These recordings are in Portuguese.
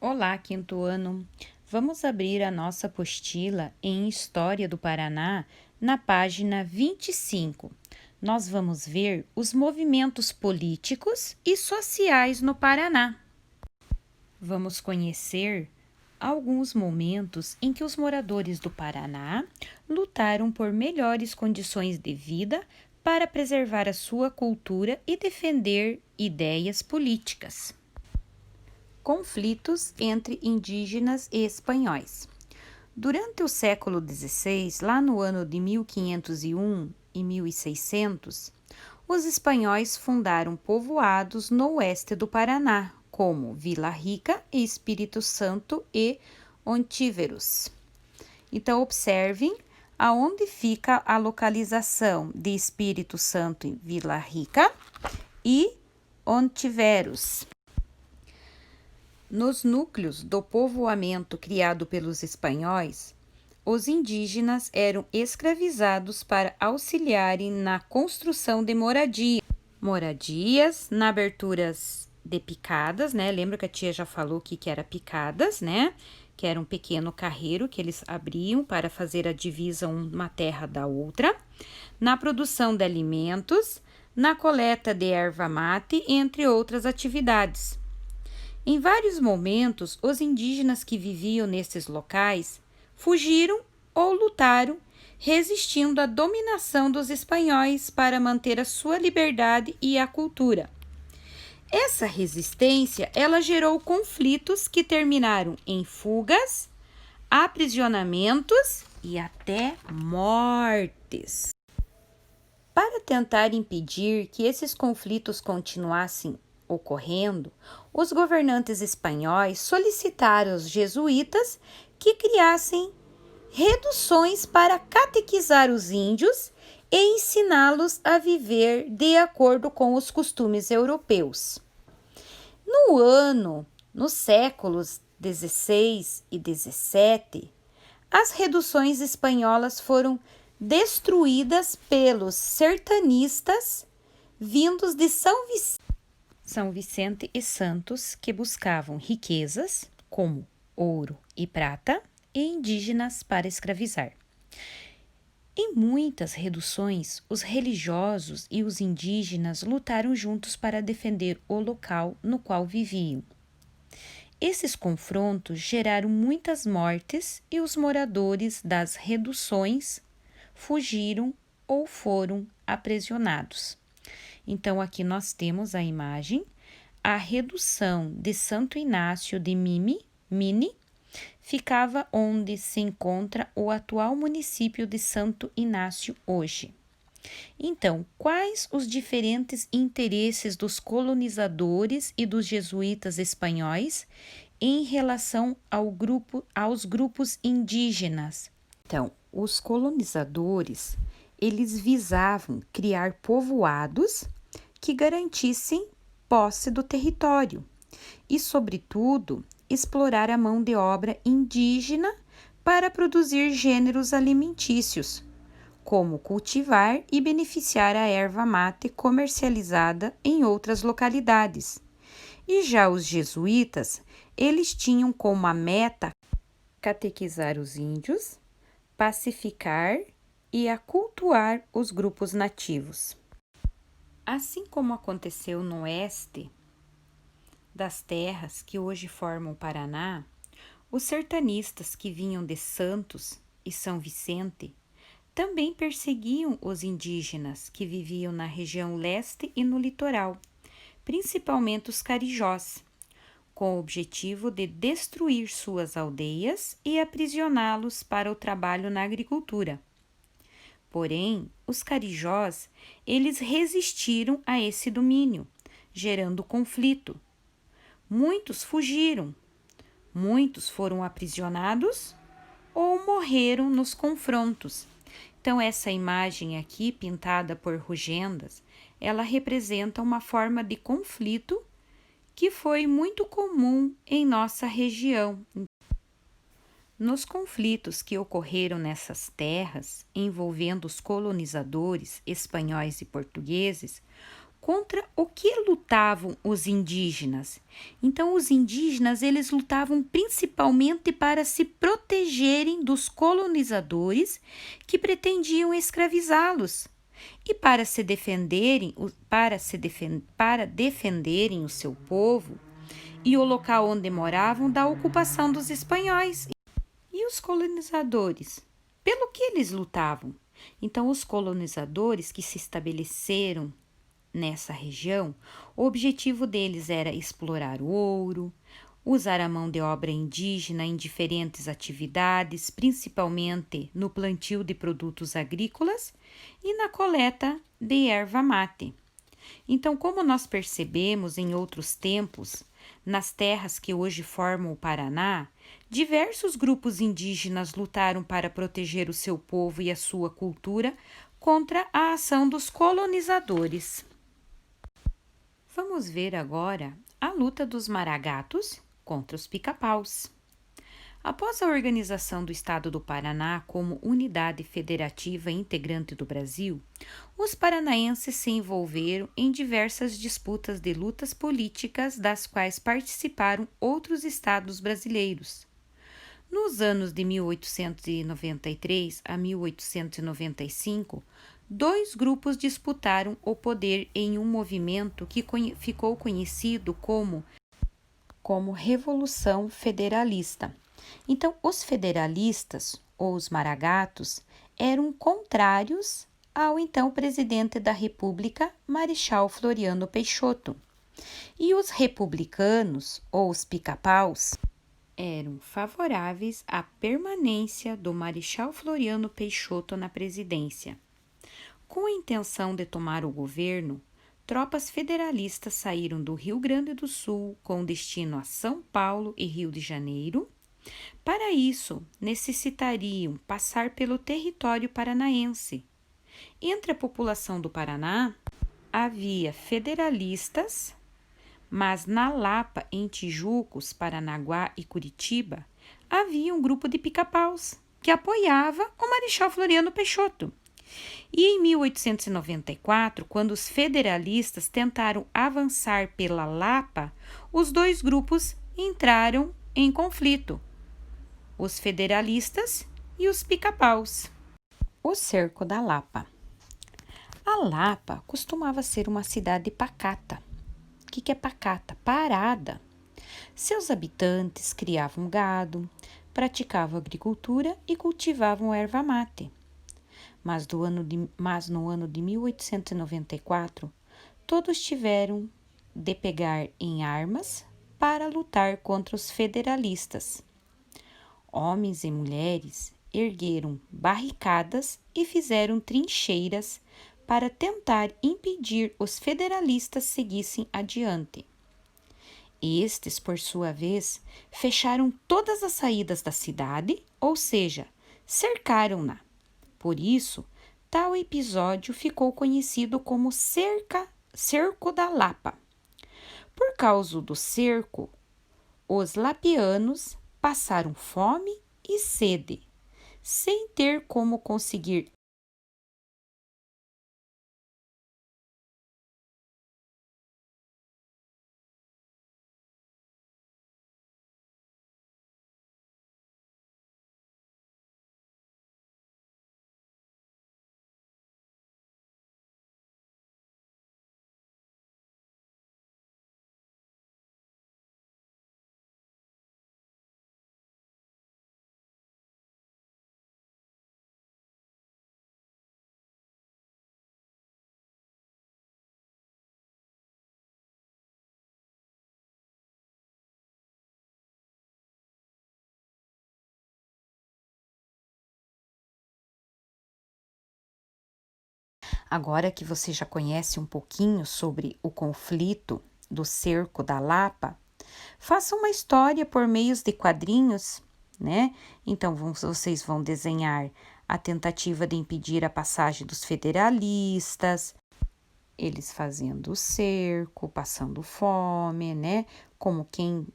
Olá, quinto ano! Vamos abrir a nossa apostila em História do Paraná na página 25. Nós vamos ver os movimentos políticos e sociais no Paraná. Vamos conhecer alguns momentos em que os moradores do Paraná lutaram por melhores condições de vida para preservar a sua cultura e defender ideias políticas. Conflitos entre indígenas e espanhóis. Durante o século XVI, lá no ano de 1501 e 1600, os espanhóis fundaram povoados no oeste do Paraná, como Vila Rica, Espírito Santo e Ontíveros. Então, observem aonde fica a localização de Espírito Santo em Vila Rica e Ontiveros. Nos núcleos do povoamento criado pelos espanhóis, os indígenas eram escravizados para auxiliarem na construção de moradias, na aberturas de picadas, né? Lembra que a tia já falou que era picadas, né? Que era um pequeno carreiro que eles abriam para fazer a divisa uma terra da outra, na produção de alimentos, na coleta de erva mate, entre outras atividades. Em vários momentos, os indígenas que viviam nesses locais fugiram ou lutaram, resistindo à dominação dos espanhóis para manter a sua liberdade e a cultura. Essa resistência, ela gerou conflitos que terminaram em fugas, aprisionamentos e até mortes. Para tentar impedir que esses conflitos continuassem ocorrendo, os governantes espanhóis solicitaram aos jesuítas que criassem reduções para catequizar os índios e ensiná-los a viver de acordo com os costumes europeus. Nos séculos XVI e XVII, as reduções espanholas foram destruídas pelos sertanistas vindos de São Vicente e Santos, que buscavam riquezas, como ouro e prata, e indígenas para escravizar. Em muitas reduções, os religiosos e os indígenas lutaram juntos para defender o local no qual viviam. Esses confrontos geraram muitas mortes e os moradores das reduções fugiram ou foram aprisionados. Então, aqui nós temos a imagem, a redução de Santo Inácio de Mini, ficava onde se encontra o atual município de Santo Inácio hoje. Então, quais os diferentes interesses dos colonizadores e dos jesuítas espanhóis em relação aos grupos indígenas? Então, os colonizadores, eles visavam criar povoados que garantissem posse do território e, sobretudo, explorar a mão de obra indígena para produzir gêneros alimentícios, como cultivar e beneficiar a erva mate comercializada em outras localidades. E já os jesuítas, eles tinham como a meta catequizar os índios, pacificar e acultuar os grupos nativos. Assim como aconteceu no oeste das terras que hoje formam o Paraná, os sertanistas que vinham de Santos e São Vicente também perseguiam os indígenas que viviam na região leste e no litoral, principalmente os carijós, com o objetivo de destruir suas aldeias e aprisioná-los para o trabalho na agricultura. Porém, os carijós, eles resistiram a esse domínio, gerando conflito. Muitos fugiram, muitos foram aprisionados ou morreram nos confrontos. Então, essa imagem aqui, pintada por Rugendas, ela representa uma forma de conflito que foi muito comum em nossa região. Nos conflitos que ocorreram nessas terras, envolvendo os colonizadores espanhóis e portugueses, contra o que lutavam os indígenas? Então, os indígenas, eles lutavam principalmente para se protegerem dos colonizadores que pretendiam escravizá-los e para defenderem o seu povo e o local onde moravam da ocupação dos espanhóis. E os colonizadores? Pelo que eles lutavam? Então, os colonizadores que se estabeleceram nessa região, o objetivo deles era explorar o ouro, usar a mão de obra indígena em diferentes atividades, principalmente no plantio de produtos agrícolas e na coleta de erva mate. Então, como nós percebemos em outros tempos, nas terras que hoje formam o Paraná, diversos grupos indígenas lutaram para proteger o seu povo e a sua cultura contra a ação dos colonizadores. Vamos ver agora a luta dos maragatos contra os pica-paus. Após a organização do Estado do Paraná como unidade federativa integrante do Brasil, os paranaenses se envolveram em diversas disputas de lutas políticas das quais participaram outros estados brasileiros. Nos anos de 1893 a 1895, dois grupos disputaram o poder em um movimento que ficou conhecido como Revolução Federalista. Então, os federalistas, ou os maragatos, eram contrários ao então presidente da República, Marechal Floriano Peixoto. E os republicanos, ou os pica-paus, eram favoráveis à permanência do Marechal Floriano Peixoto na presidência. Com a intenção de tomar o governo, tropas federalistas saíram do Rio Grande do Sul com destino a São Paulo e Rio de Janeiro. Para isso, necessitariam passar pelo território paranaense. Entre a população do Paraná, havia federalistas, mas na Lapa, em Tijucos, Paranaguá e Curitiba, havia um grupo de pica-paus que apoiava o Marechal Floriano Peixoto. E em 1894, quando os federalistas tentaram avançar pela Lapa, os dois grupos entraram em conflito, os federalistas e os pica-paus. O cerco da Lapa. A Lapa costumava ser uma cidade pacata. O que é pacata? Parada. Seus habitantes criavam gado, praticavam agricultura e cultivavam erva mate. Mas no ano de 1894, todos tiveram de pegar em armas para lutar contra os federalistas. Homens e mulheres ergueram barricadas e fizeram trincheiras para tentar impedir os federalistas seguissem adiante. Estes, por sua vez, fecharam todas as saídas da cidade, ou seja, cercaram-na. Por isso, tal episódio ficou conhecido como Cerco da Lapa. Por causa do cerco, os lapianos passaram fome e sede, sem ter como conseguir Agora que você já conhece um pouquinho sobre o conflito do Cerco da Lapa, faça uma história por meio de quadrinhos, né? Então, vocês vão desenhar a tentativa de impedir a passagem dos federalistas, eles fazendo o cerco, passando fome, né? Como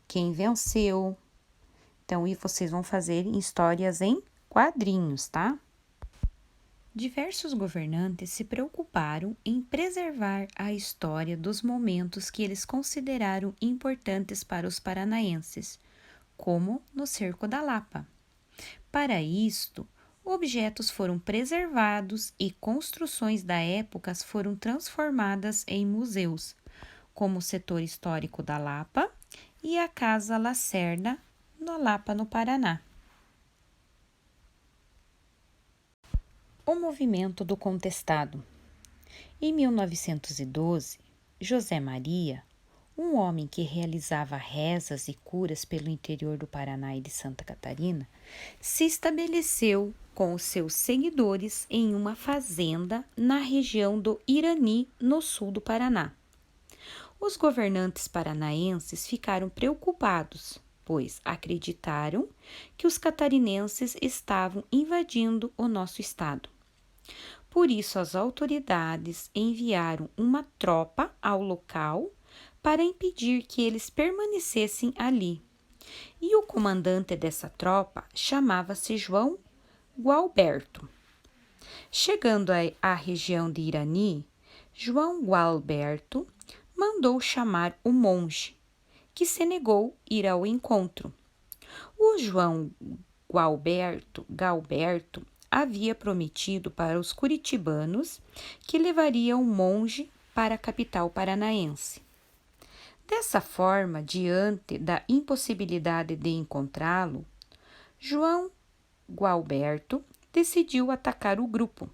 quem venceu. Então, e vocês vão fazer histórias em quadrinhos, tá? Diversos governantes se preocuparam em preservar a história dos momentos que eles consideraram importantes para os paranaenses, como no Cerco da Lapa. Para isto, objetos foram preservados e construções da época foram transformadas em museus, como o Setor Histórico da Lapa e a Casa Lacerda, na Lapa, no Paraná. O movimento do contestado. Em 1912, José Maria, um homem que realizava rezas e curas pelo interior do Paraná e de Santa Catarina, se estabeleceu com os seus seguidores em uma fazenda na região do Irani, no sul do Paraná. Os governantes paranaenses ficaram preocupados, pois acreditaram que os catarinenses estavam invadindo o nosso estado. Por isso, as autoridades enviaram uma tropa ao local para impedir que eles permanecessem ali. E o comandante dessa tropa chamava-se João Gualberto. Chegando à região de Irani, João Gualberto mandou chamar o monge, que se negou a ir ao encontro. O João Galberto havia prometido para os curitibanos que levaria o monge para a capital paranaense. Dessa forma, diante da impossibilidade de encontrá-lo, João Gualberto decidiu atacar o grupo.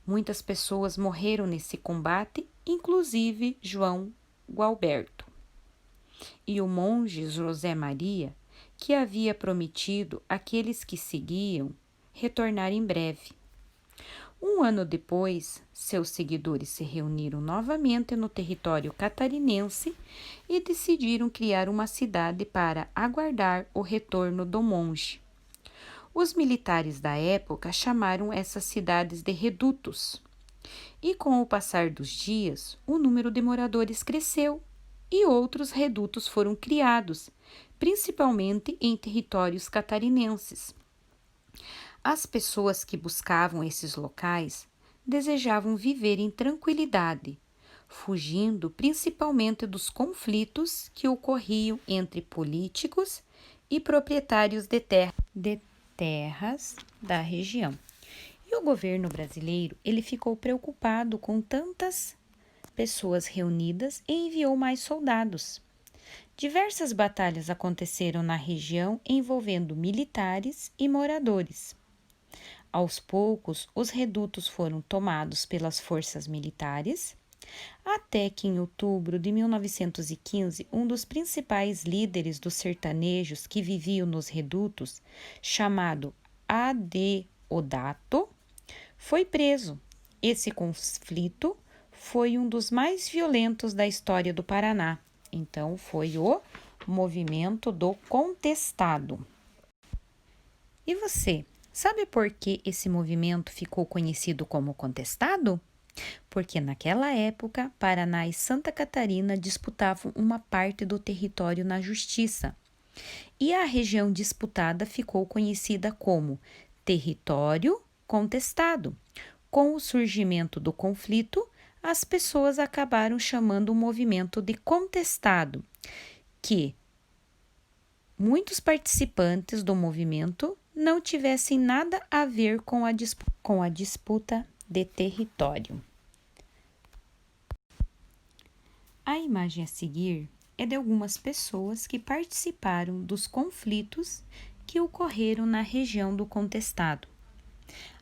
Muitas pessoas morreram nesse combate, inclusive João Gualberto. E o monge José Maria, que havia prometido àqueles que seguiam retornar em breve. Um ano depois, seus seguidores se reuniram novamente no território catarinense e decidiram criar uma cidade para aguardar o retorno do monge. Os militares da época chamaram essas cidades de redutos. E com o passar dos dias, o número de moradores cresceu e outros redutos foram criados, principalmente em territórios catarinenses. As pessoas que buscavam esses locais desejavam viver em tranquilidade, fugindo principalmente dos conflitos que ocorriam entre políticos e proprietários de terras da região. E o governo brasileiro, ele ficou preocupado com tantas pessoas reunidas e enviou mais soldados. Diversas batalhas aconteceram na região envolvendo militares e moradores. Aos poucos, os redutos foram tomados pelas forças militares, até que em outubro de 1915, um dos principais líderes dos sertanejos que viviam nos redutos, chamado Adeodato, foi preso. Esse conflito foi um dos mais violentos da história do Paraná. Então, foi o movimento do contestado. E você? Sabe por que esse movimento ficou conhecido como contestado? Porque naquela época, Paraná e Santa Catarina disputavam uma parte do território na justiça. E a região disputada ficou conhecida como território contestado. Com o surgimento do conflito, as pessoas acabaram chamando o movimento de contestado, que muitos participantes do movimento não tivessem nada a ver com a disputa de território. A imagem a seguir é de algumas pessoas que participaram dos conflitos que ocorreram na região do contestado.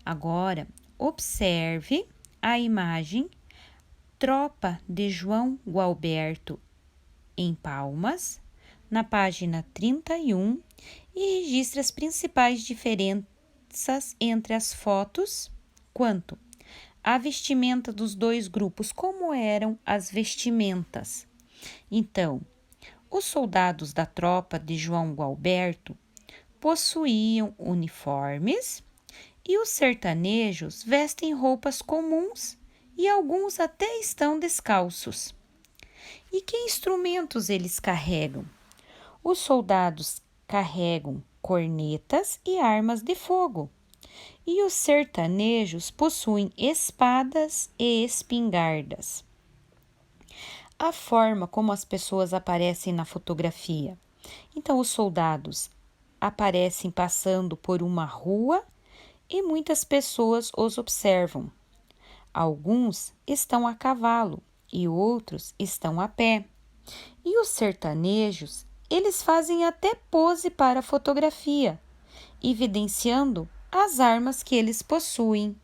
Agora, observe a imagem Tropa de João Gualberto em Palmas, na página 31, e registre as principais diferenças entre as fotos quanto à vestimenta dos dois grupos, como eram as vestimentas. Então, os soldados da tropa de João Gualberto possuíam uniformes e os sertanejos vestem roupas comuns e alguns até estão descalços. E que instrumentos eles carregam? Os soldados carregam cornetas e armas de fogo. E os sertanejos possuem espadas e espingardas. A forma como as pessoas aparecem na fotografia. Então, os soldados aparecem passando por uma rua e muitas pessoas os observam. Alguns estão a cavalo e outros estão a pé. E os sertanejos, eles fazem até pose para a fotografia, evidenciando as armas que eles possuem.